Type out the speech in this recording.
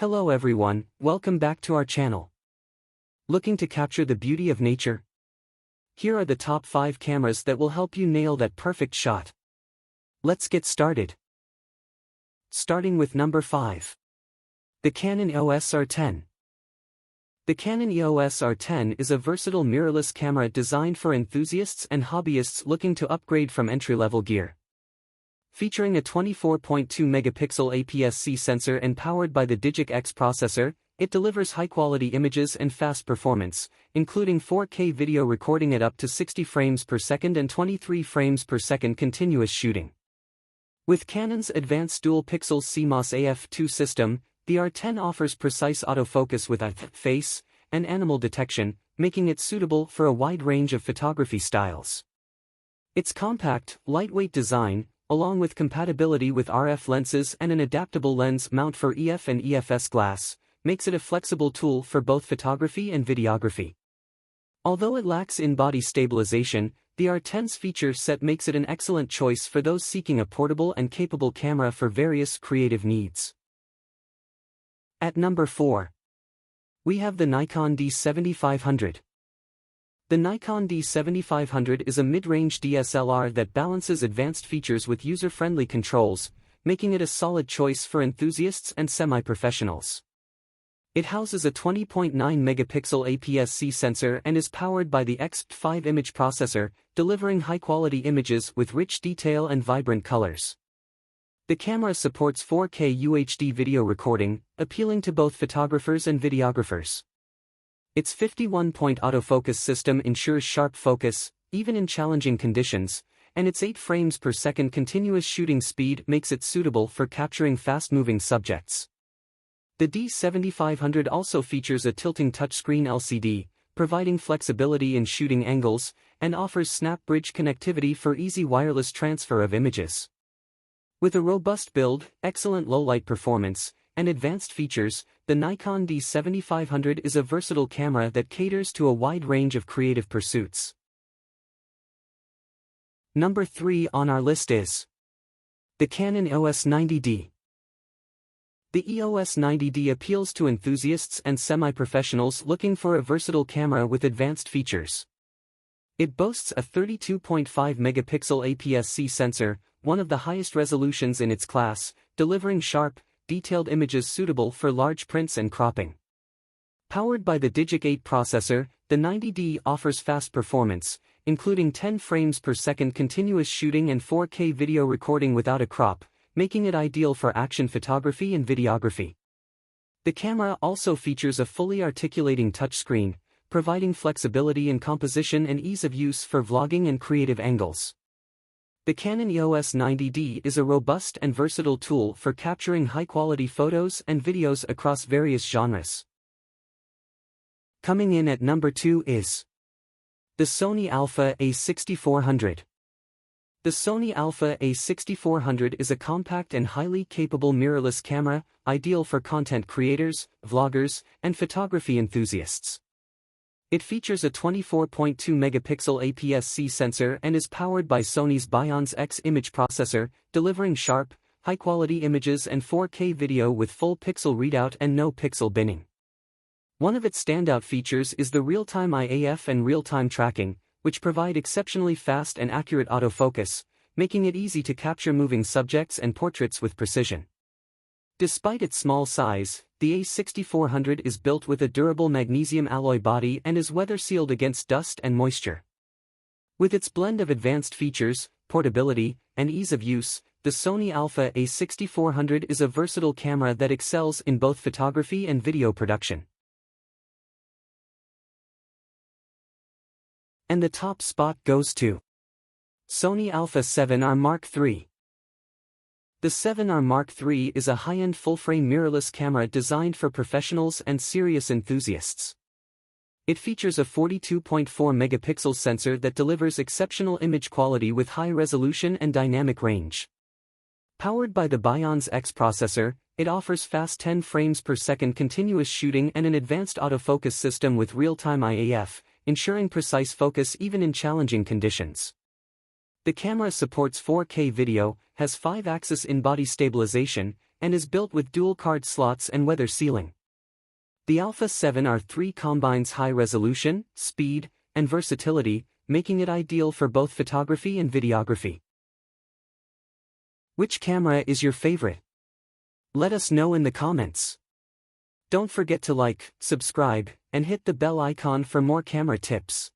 Hello everyone, welcome back to our channel. Looking to capture the beauty of nature? Here are the top 5 cameras that will help you nail that perfect shot. Let's get started. Starting with number 5. The Canon OS R10. The Canon EOS R10 is a versatile mirrorless camera designed for enthusiasts and hobbyists looking to upgrade from entry-level gear. Featuring a 24.2 megapixel APS-C sensor and powered by the Digic X processor, it delivers high-quality images and fast performance, including 4K video recording at up to 60 frames per second and 23 frames per second continuous shooting. With Canon's advanced dual-pixel CMOS AF2 system, the R10 offers precise autofocus with face and animal detection, making it suitable for a wide range of photography styles. Its compact, lightweight design, along with compatibility with RF lenses and an adaptable lens mount for EF and EFS glass, makes it a flexible tool for both photography and videography. Although it lacks in-body stabilization, the R10's feature set makes it an excellent choice for those seeking a portable and capable camera for various creative needs. At number 4. We have the Nikon D7500. The Nikon D7500 is a mid-range DSLR that balances advanced features with user-friendly controls, making it a solid choice for enthusiasts and semi-professionals. It houses a 20.9 megapixel APS-C sensor and is powered by the XP5 image processor, delivering high-quality images with rich detail and vibrant colors. The camera supports 4K UHD video recording, appealing to both photographers and videographers. Its 51-point autofocus system ensures sharp focus, even in challenging conditions, and its 8 frames per second continuous shooting speed makes it suitable for capturing fast-moving subjects. The D7500 also features a tilting touchscreen LCD, providing flexibility in shooting angles, and offers snap bridge connectivity for easy wireless transfer of images. With a robust build, excellent low-light performance, and advanced features, the Nikon D7500 is a versatile camera that caters to a wide range of creative pursuits. Number 3 on our list is the Canon OS 90D. The EOS 90D appeals to enthusiasts and semi-professionals looking for a versatile camera with advanced features. It boasts a 32.5 megapixel APS-C sensor, one of the highest resolutions in its class, delivering sharp, detailed images suitable for large prints and cropping. Powered by the Digic 8 processor, the 90D offers fast performance, including 10 frames per second continuous shooting and 4K video recording without a crop, making it ideal for action photography and videography. The camera also features a fully articulating touchscreen, providing flexibility in composition and ease of use for vlogging and creative angles. The Canon EOS 90D is a robust and versatile tool for capturing high-quality photos and videos across various genres. Coming in at number 2 is the Sony Alpha A6400. The Sony Alpha A6400 is a compact and highly capable mirrorless camera, ideal for content creators, vloggers, and photography enthusiasts. It features a 24.2 megapixel APS-C sensor and is powered by Sony's Bions X image processor, delivering sharp, high-quality images and 4K video with full pixel readout and no pixel binning. One of its standout features is the real-time IAF and real-time tracking, which provide exceptionally fast and accurate autofocus, making it easy to capture moving subjects and portraits with precision. Despite its small size, the A6400 is built with a durable magnesium alloy body and is weather-sealed against dust and moisture. With its blend of advanced features, portability, and ease of use, the Sony Alpha A6400 is a versatile camera that excels in both photography and video production. And the top spot goes to Sony Alpha 7R Mark III. The 7R Mark III is a high-end full-frame mirrorless camera designed for professionals and serious enthusiasts. It features a 42.4 megapixel sensor that delivers exceptional image quality with high resolution and dynamic range. Powered by the Bions X processor, it offers fast 10 frames per second continuous shooting and an advanced autofocus system with real-time IAF, ensuring precise focus even in challenging conditions. The camera supports 4K video, has 5-axis in-body stabilization, and is built with dual card slots and weather sealing. The Alpha 7 R3 combines high resolution, speed, and versatility, making it ideal for both photography and videography. Which camera is your favorite? Let us know in the comments. Don't forget to like, subscribe, and hit the bell icon for more camera tips.